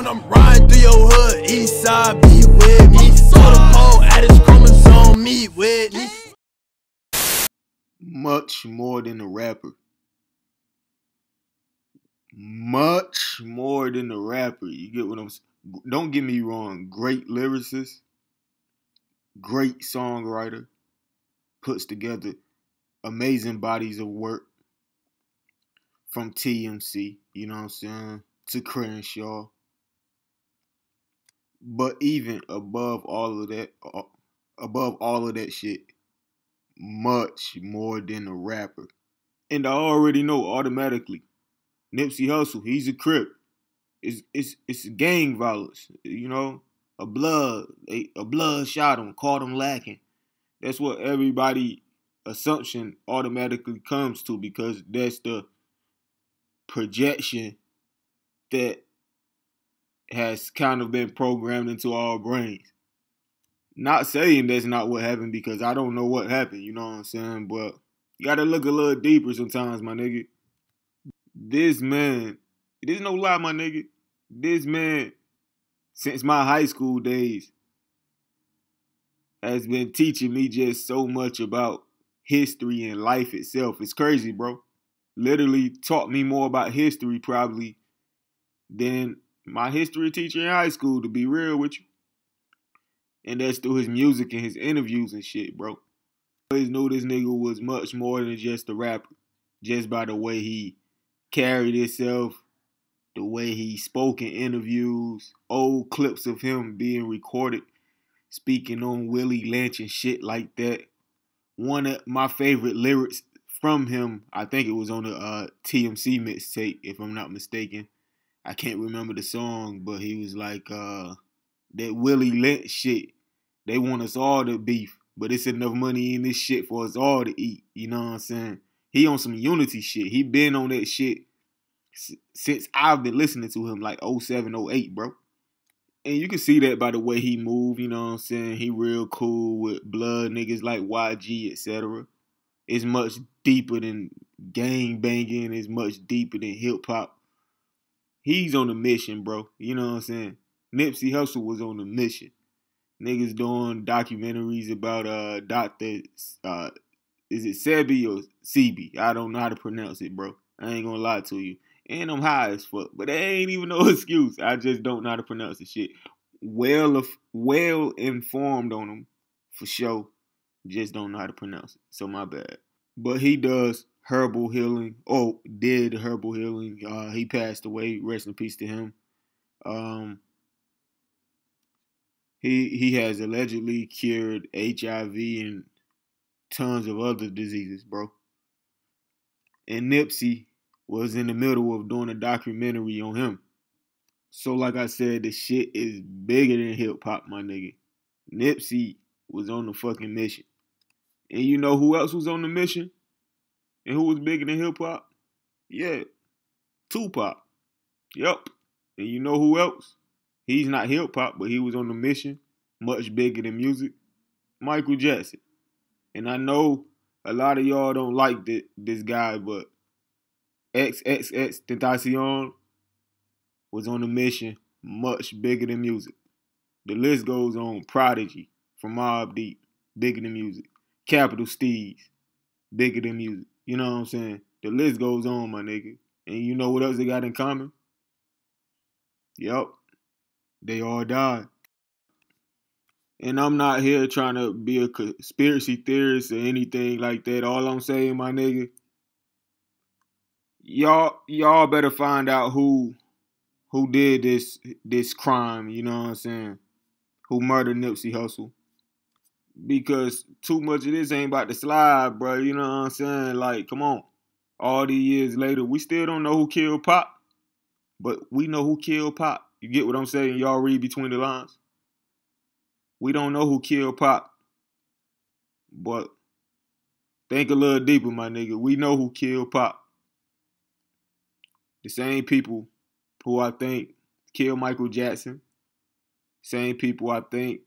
When I'm riding through your hood, east side, be with me. So the pole at his chromosome, meet with me. Much more than a rapper. Much more than a rapper. You get what I'm saying? Don't get me wrong. Great lyricist. Great songwriter. Puts together amazing bodies of work. From TMC, you know what I'm saying, to Crenshaw. But even above all of that shit, much more than a rapper. And I already know automatically, Nipsey Hussle, he's a Crip. It's gang violence, you know. A blood shot him, caught him lacking. That's what everybody assumption automatically comes to because that's the projection that has kind of been programmed into our brains. Not saying that's not what happened because I don't know what happened, you know what I'm saying? But you gotta look a little deeper sometimes, my nigga. This man, it is no lie, my nigga. This man, since my high school days, has been teaching me just so much about history and life itself. It's crazy, bro. Literally taught me more about history probably than my history teacher in high school, to be real with you. And that's through his music and his interviews and shit, bro. I always knew this nigga was much more than just a rapper. Just by the way he carried himself, the way he spoke in interviews, old clips of him being recorded, speaking on Willie Lynch and shit like that. One of my favorite lyrics from him, I think it was on the TMC mixtape, if I'm not mistaken. I can't remember the song, but he was like, that Willie Lynch shit, they want us all to beef, but it's enough money in this shit for us all to eat. You know what I'm saying? He on some unity shit. He been on that shit since I've been listening to him, like 07, 08, bro. And you can see that by the way he move, you know what I'm saying? He real cool with blood niggas like YG, etc. It's much deeper than gang banging. It's much deeper than hip hop. He's on a mission, bro. You know what I'm saying? Nipsey Hussle was on a mission. Niggas doing documentaries about Dr. Is it Sebi or Sebi? I don't know how to pronounce it, bro. I ain't gonna lie to you. And I'm high as fuck, but that ain't even no excuse. I just don't know how to pronounce the shit. Well informed on them, for sure. Just don't know how to pronounce it. So my bad. But he does herbal healing. Oh, did herbal healing. He passed away. Rest in peace to him. He has allegedly cured HIV and tons of other diseases, bro. And Nipsey was in the middle of doing a documentary on him. So like I said, the shit is bigger than hip hop, my nigga. Nipsey was on the fucking mission. And you know who else was on the mission? And who was bigger than hip hop? Yeah, Tupac. Yup. And you know who else? He's not hip hop, but he was on the mission. Much bigger than music. Michael Jackson. And I know a lot of y'all don't like this guy, but XXXTentacion was on a mission much bigger than music. The list goes on. Prodigy from Mobb Deep, bigger than music. Capital Steez, bigger than music. You know what I'm saying? The list goes on, my nigga. And you know what else they got in common? Yup. They all died. And I'm not here trying to be a conspiracy theorist or anything like that. All I'm saying, my nigga, y'all better find out who did this crime, you know what I'm saying? Who murdered Nipsey Hussle. Because too much of this ain't about to slide, bro. You know what I'm saying? Like, come on. All these years later, we still don't know who killed Pop. But we know who killed Pop. You get what I'm saying? Y'all read between the lines. We don't know who killed Pop. But think a little deeper, my nigga. We know who killed Pop. The same people who I think killed Michael Jackson. Same people I think,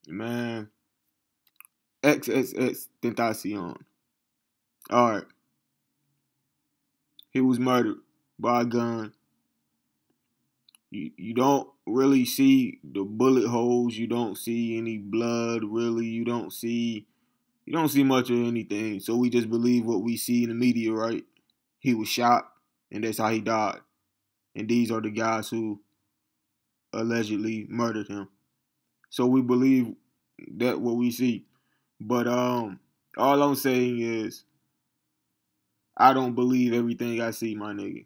man, XXXTentacion. All right. He was murdered by a gun You don't really see the bullet holes. You don't see any blood, really. You don't see much of anything. So we just believe what we see in the media, right? He was shot, and that's how he died. And these are the guys who allegedly murdered him. So we believe that what we see. But all I'm saying is I don't believe everything I see, my nigga.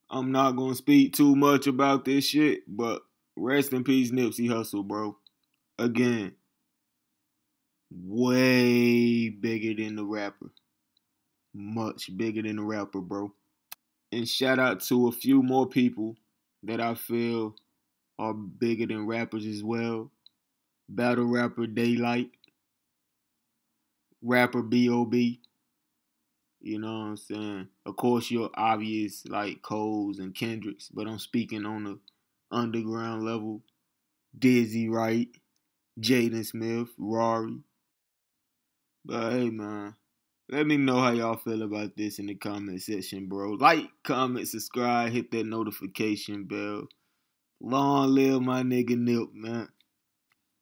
I'm not going to speak too much about this shit, but rest in peace, Nipsey Hussle, bro. Again, way bigger than the rapper. Much bigger than the rapper, bro. And shout out to a few more people that I feel are bigger than rappers as well. Battle rapper Daylight. Rapper B.O.B. You know what I'm saying? Of course, you're obvious like Coles and Kendricks, but I'm speaking on the underground level. Dizzy Wright, Jaden Smith, Rory. But hey, man, let me know how y'all feel about this in the comment section, bro. Like, comment, subscribe, hit that notification bell. Long live my nigga Nip, man.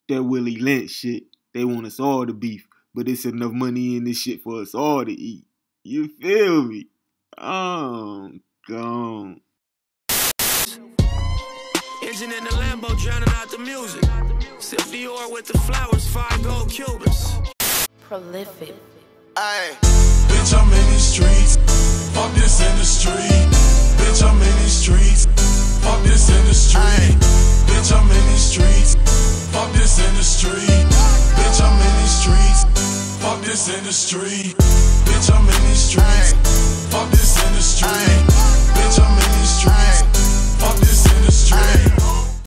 That Willie Lynch shit, they want us all to beef, but it's enough money in this shit for us all to eat. You feel me? Gone. Engine in the Lambo drowning out the music. Sip Dior with the flowers, 5 gold Cubans. Prolific. Aye. Bitch, I'm in these streets. Fuck this industry. Bitch, I'm in these streets. Fuck this industry. Aye. Bitch, I'm in these streets. Fuck this industry. Bitch, I'm in these streets. Fuck this industry. Bitch, I'm in these streets.